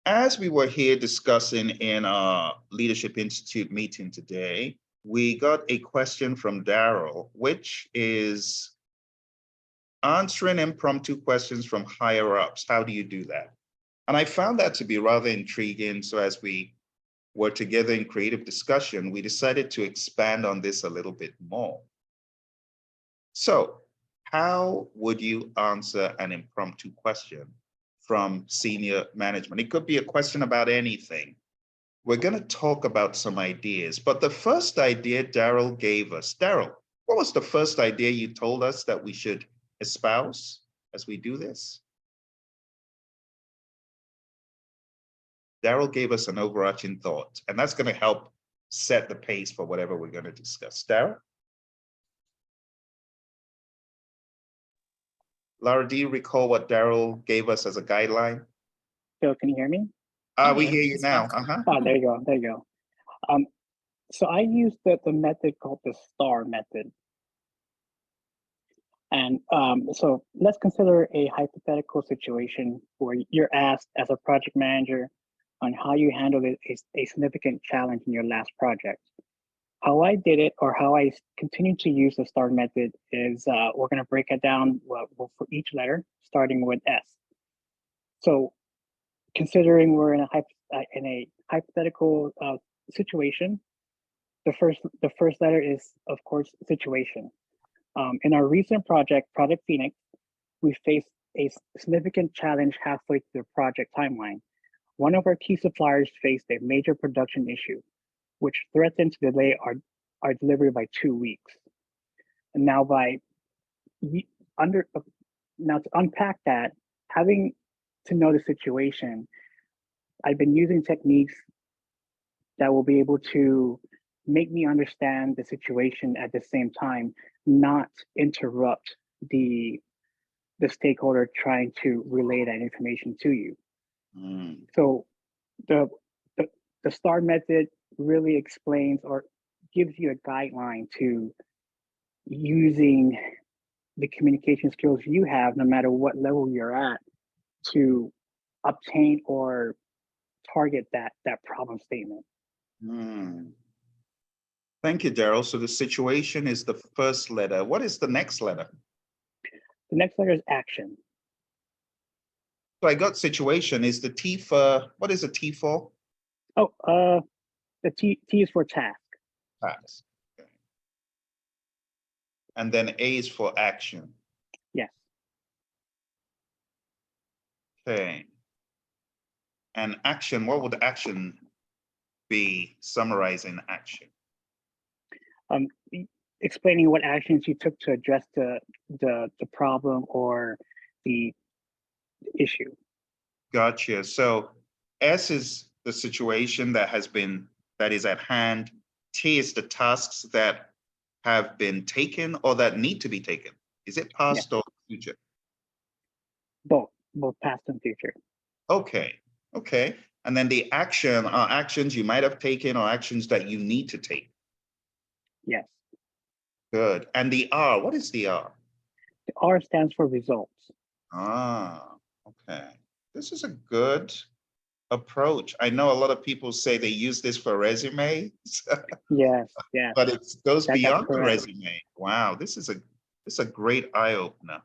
As we were here discussing in our Leadership Institute meeting today, we got a question from Darrell, which is answering impromptu questions from higher ups. How do you do that? And I found that to be rather intriguing. So as we were together in creative discussion, we decided to expand on this a little bit more. So how would you answer an impromptu question from senior management? It could be a question about anything. We're going to talk about some ideas, but the first idea Darrell gave us, Darrell, what was the first idea you told us that we should espouse as we do this? Darrell gave us an overarching thought, and that's going to help set the pace for whatever we're going to discuss. Darrell? Lara, do you recall what Darrell gave us as a guideline? So can you hear me? We hear you now. Oh, there you go. There you go. So I use the method called the STAR method. And so let's consider a hypothetical situation where you're asked as a project manager on how you handled a significant challenge in your last project. How I did it, or how I continue to use the STAR method, is we're going to break it down for each letter, starting with S. So considering we're in a hypothetical situation, the first letter is, of course, situation. In our recent project, Project Phoenix, we faced a significant challenge halfway through the project timeline. One of our key suppliers faced a major production issue, which threatened to delay our delivery by 2 weeks. And now now to unpack that, having to know the situation, I've been using techniques that will be able to make me understand the situation at the same time, not interrupt the stakeholder trying to relay that information to you. So the STAR method really explains or gives you a guideline to using the communication skills you have, no matter what level you're at, to obtain or target that problem statement. Thank you, Darrell. So the situation is the first letter. What is the next letter? The next letter is action. So I got situation. Is the T for, what is the T for? Oh, the T is for task. Task. Okay. And then A is for action. Yes. Okay. And action, what would action be, summarizing action? Explaining what actions you took to address the problem or the issue. Gotcha. So S is the situation that is at hand. T is the tasks that have been taken or that need to be taken. Is it past or future? Both past and future. Okay. And then the action are actions you might have taken or actions that you need to take. Yes. Good. And the R, what is the R? The R stands for results. Okay. This is a good approach. I know a lot of people say they use this for resumes. Yes. But it goes beyond the resume. Wow, this is a great eye-opener.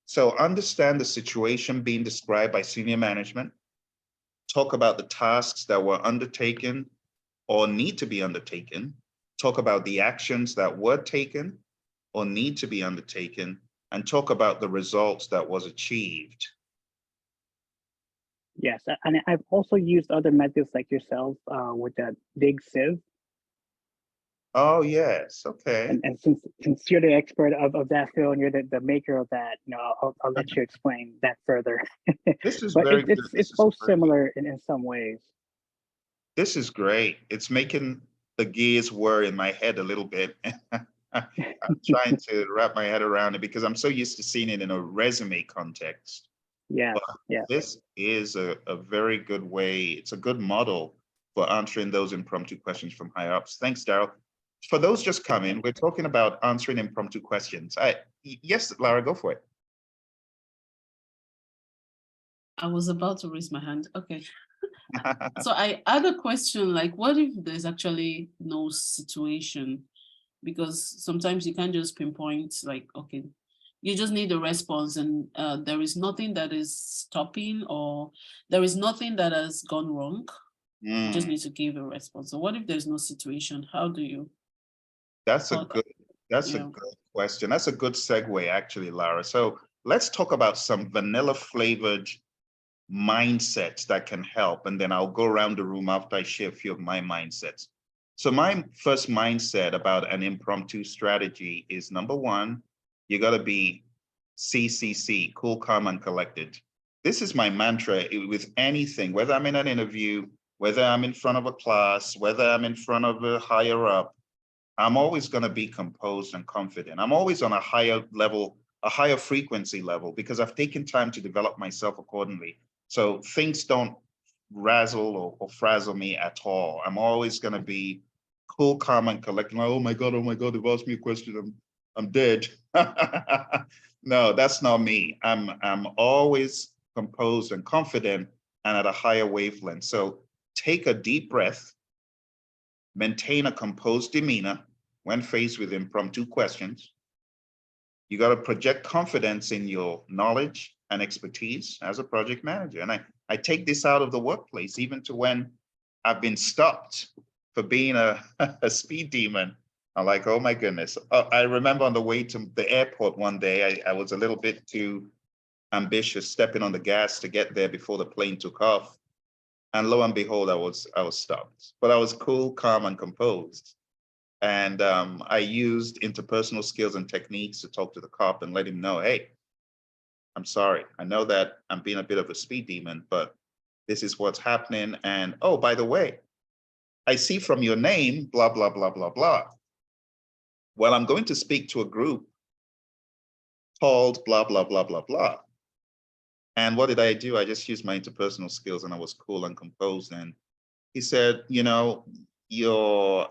So understand the situation being described by senior management. Talk about the tasks that were undertaken or need to be undertaken. Talk about the actions that were taken or need to be undertaken, and talk about the results that was achieved. Yes, and I've also used other methods like yourself with that big sieve. Oh, yes. Okay. And since you're the expert of that field and you're the maker of that, I'll let you explain that further. This is but very good. It's both similar in some ways. This is great. It's making the gears whir in my head a little bit. I'm trying to wrap my head around it because I'm so used to seeing it in a resume context. Yeah. This is a very good way. It's a good model for answering those impromptu questions from higher ups. Thanks, Darrell. For those just coming, we're talking about answering impromptu questions. Yes, Lara, go for it. I was about to raise my hand. Okay. So I had a question, like, what if there's actually no situation? Because sometimes you can't just pinpoint, like, okay, you just need a response, and there is nothing that is stopping, or there is nothing that has gone wrong. You just need to give a response. So what if there's no situation? How do you That's a thought that? good, that's a Yeah. good question. That's a good segue, actually, Lara. So let's talk about some vanilla flavored mindsets that can help. And then I'll go around the room after I share a few of my mindsets. So my first mindset about an impromptu strategy is, number one, you got to be CCC, cool, calm, and collected. This is my mantra with anything, whether I'm in an interview, whether I'm in front of a class, whether I'm in front of a higher up, I'm always going to be composed and confident. I'm always on a higher level, a higher frequency level, because I've taken time to develop myself accordingly. So things don't razzle or frazzle me at all. I'm always going to be cool, calm, and collected. Like, oh my God, they've asked me a question. I'm dead. No, that's not me. I'm always composed and confident and at a higher wavelength. So take a deep breath, maintain a composed demeanor when faced with impromptu questions. You got to project confidence in your knowledge and expertise as a project manager. And I take this out of the workplace, even to when I've been stopped for being a, a speed demon. I'm like, oh my goodness. I remember on the way to the airport one day, I was a little bit too ambitious, stepping on the gas to get there before the plane took off. And lo and behold, I was stopped. But I was cool, calm, and composed. And I used interpersonal skills and techniques to talk to the cop and let him know, hey, I'm sorry. I know that I'm being a bit of a speed demon, but this is what's happening. And oh, by the way, I see from your name, blah, blah, blah, blah, blah. Well, I'm going to speak to a group called blah, blah, blah, blah, blah. And what did I do? I just used my interpersonal skills and I was cool and composed. And he said, you know, your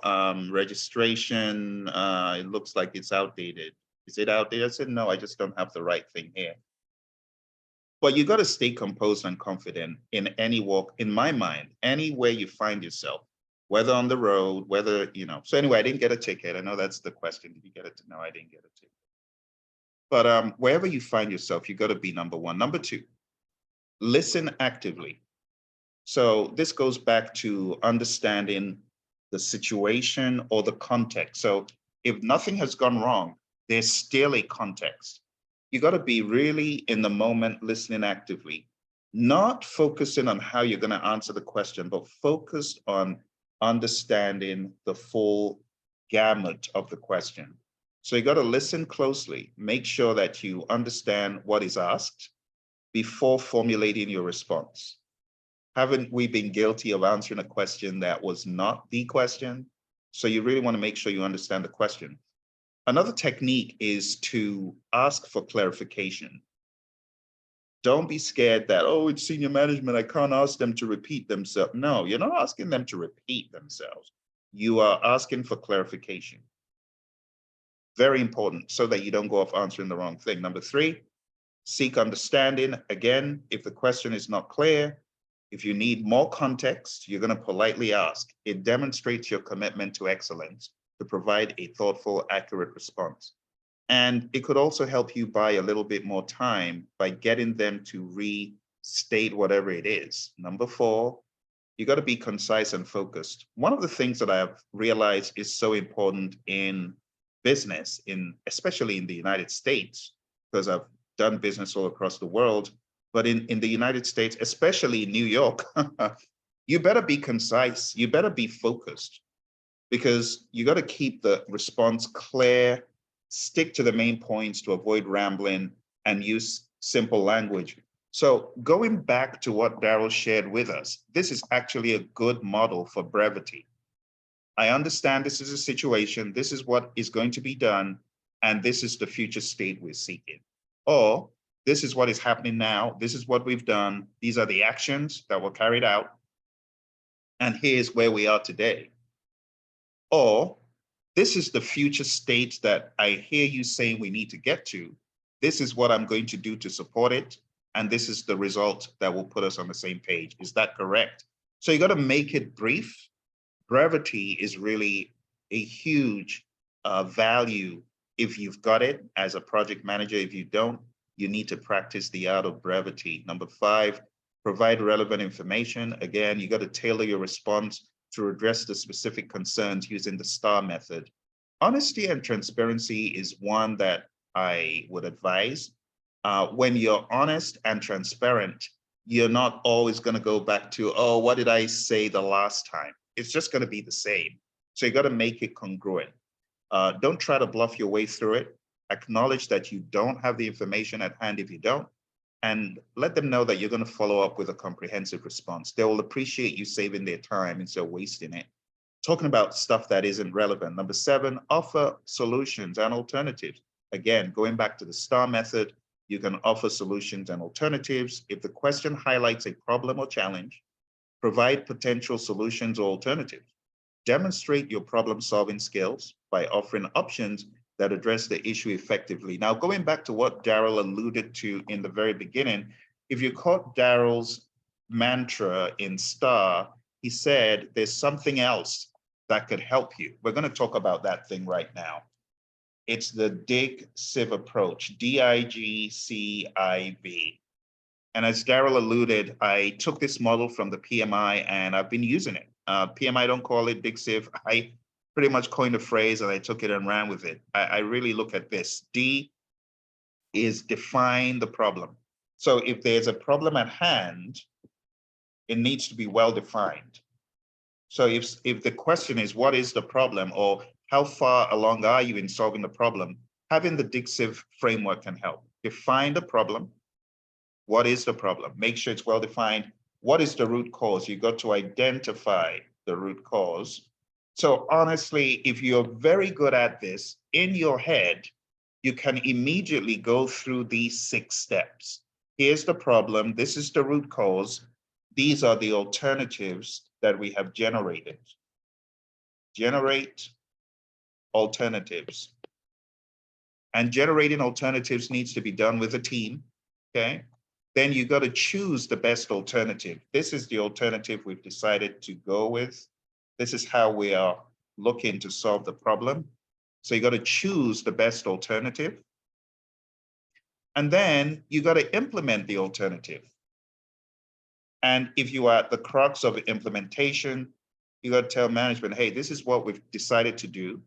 registration, it looks like it's outdated. Is it outdated? I said, no, I just don't have the right thing here. But you got to stay composed and confident in any walk, in my mind, anywhere you find yourself, whether on the road, whether, you know. So anyway, I didn't get a ticket. I know that's the question. Did you get it? No, I didn't get a ticket. But wherever you find yourself, you got to be number one. Number two, listen actively. So this goes back to understanding the situation or the context. So if nothing has gone wrong, there's still a context. You got to be really in the moment, listening actively, not focusing on how you're going to answer the question, but focused on understanding the full gamut of the question. So you got to listen closely, make sure that you understand what is asked before formulating your response. Haven't we been guilty of answering a question that was not the question? So you really want to make sure you understand the question. Another technique is to ask for clarification. Don't be scared that, oh, it's senior management, I can't ask them to repeat themselves. No, you're not asking them to repeat themselves. You are asking for clarification. Very important, so that you don't go off answering the wrong thing. Number three, seek understanding. Again, if the question is not clear, if you need more context, you're going to politely ask. It demonstrates your commitment to excellence to provide a thoughtful, accurate response. And it could also help you buy a little bit more time by getting them to restate whatever it is. Number four, you got to be concise and focused. One of the things that I've realized is so important in business, especially in the United States, because I've done business all across the world, but in the United States, especially in New York, you better be concise, you better be focused, because you got to keep the response clear, stick to the main points to avoid rambling, and use simple language. So going back to what Darrell shared with us, this is actually a good model for brevity. I understand this is a situation, this is what is going to be done, and this is the future state we're seeking. Or this is what is happening now, this is what we've done, these are the actions that were carried out, and here's where we are today. Or this is the future state that I hear you saying we need to get to. This is what I'm going to do to support it, and this is the result that will put us on the same page. Is that correct? So you got to make it brief. Brevity is really a huge value if you've got it as a project manager. If you don't, you need to practice the art of brevity. Number 5, provide relevant information. Again, you got to tailor your response to address the specific concerns using the STAR method. Honesty and transparency is one that I would advise. When you're honest and transparent, you're not always going to go back to, oh, what did I say the last time? It's just going to be the same. So you got to make it congruent. Don't try to bluff your way through it. Acknowledge that you don't have the information at hand if you don't, and let them know that you're going to follow up with a comprehensive response. They will appreciate you saving their time instead of wasting it. Talking about stuff that isn't relevant. Number 7, offer solutions and alternatives. Again, going back to the STAR method, you can offer solutions and alternatives. If the question highlights a problem or challenge, provide potential solutions or alternatives. Demonstrate your problem-solving skills by offering options that address the issue effectively. Now, going back to what Darrell alluded to in the very beginning, if you caught Darrell's mantra in STAR, he said there's something else that could help you. We're going to talk about that thing right now. It's the DIG-CIV approach, DIGCIV. And as Darrell alluded, I took this model from the PMI and I've been using it. PMI don't call it DIG-CIV. I pretty much coined a phrase and I took it and ran with it. I really look at this. D is define the problem. So if there's a problem at hand, it needs to be well defined. So if the question is, what is the problem, or how far along are you in solving the problem, having the DIG-CIV framework can help. Define the problem. What is the problem? Make sure it's well defined. What is the root cause? You got to identify the root cause. So honestly, if you're very good at this in your head, you can immediately go through these 6 steps. Here's the problem. This is the root cause. These are the alternatives that we have generated. Generate alternatives. And generating alternatives needs to be done with a team, okay? Then you got to choose the best alternative. This is the alternative we've decided to go with. This is how we are looking to solve the problem. So you got to choose the best alternative. And then you got to implement the alternative. And if you are at the crux of implementation, you got to tell management, hey, this is what we've decided to do.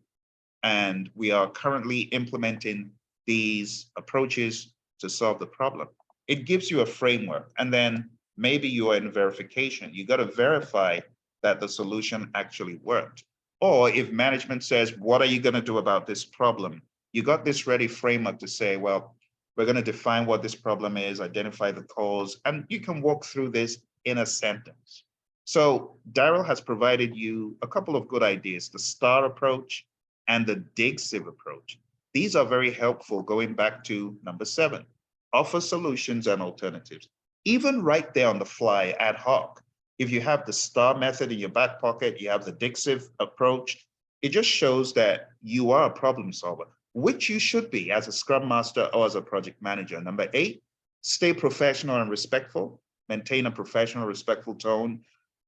And we are currently implementing these approaches to solve the problem. It gives you a framework. And then maybe you are in verification. You got to verify that the solution actually worked. Or if management says, what are you going to do about this problem? You got this ready framework to say, well, we're going to define what this problem is, identify the cause, and you can walk through this in a sentence. So Darrell has provided you a couple of good ideas, the STAR approach and the DIG-CIV approach. These are very helpful going back to number 7, offer solutions and alternatives. Even right there on the fly, ad hoc, if you have the STAR method in your back pocket, you have the DIG-CIV approach, it just shows that you are a problem solver, which you should be as a Scrum Master or as a project manager. Number 8, stay professional and respectful. Maintain a professional, respectful tone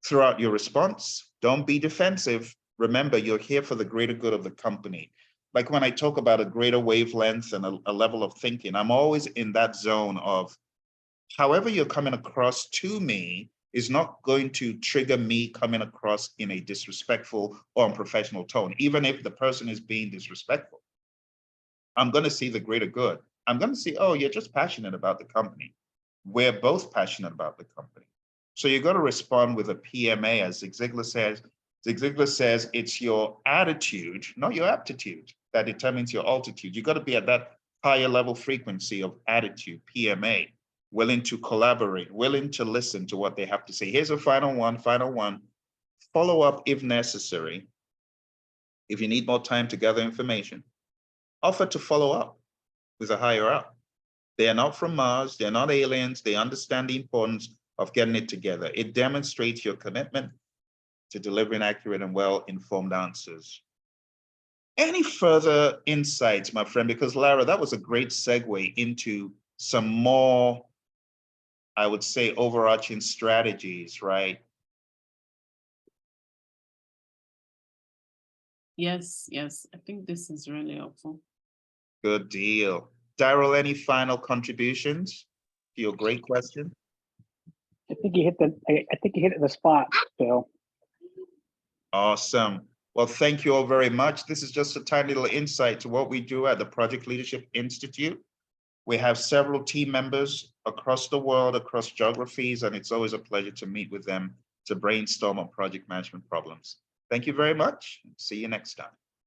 throughout your response. Don't be defensive. Remember, you're here for the greater good of the company. Like when I talk about a greater wavelength and a level of thinking, I'm always in that zone of however you're coming across to me is not going to trigger me coming across in a disrespectful or unprofessional tone, even if the person is being disrespectful. I'm going to see the greater good. I'm going to see, oh, you're just passionate about the company. We're both passionate about the company. So you got to respond with a PMA, as Zig Ziglar says. Zig Ziglar says it's your attitude, not your aptitude, that determines your altitude. You got to be at that higher level frequency of attitude, PMA, willing to collaborate, willing to listen to what they have to say. Here's a final one. Follow up if necessary. If you need more time to gather information, offer to follow up with a higher up. They are not from Mars. They're not aliens. They understand the importance of getting it together. It demonstrates your commitment to delivering accurate and well-informed answers. Any further insights, my friend? Because Lara, that was a great segue into some more I would say, overarching strategies, right? Yes, yes. I think this is really helpful. Good deal. Darrell, any final contributions to your great question? I think you hit the spot, Bill. Awesome. Well, thank you all very much. This is just a tiny little insight to what we do at the Project Leadership Institute. We have several team members across the world, across geographies, and it's always a pleasure to meet with them to brainstorm on project management problems. Thank you very much. See you next time.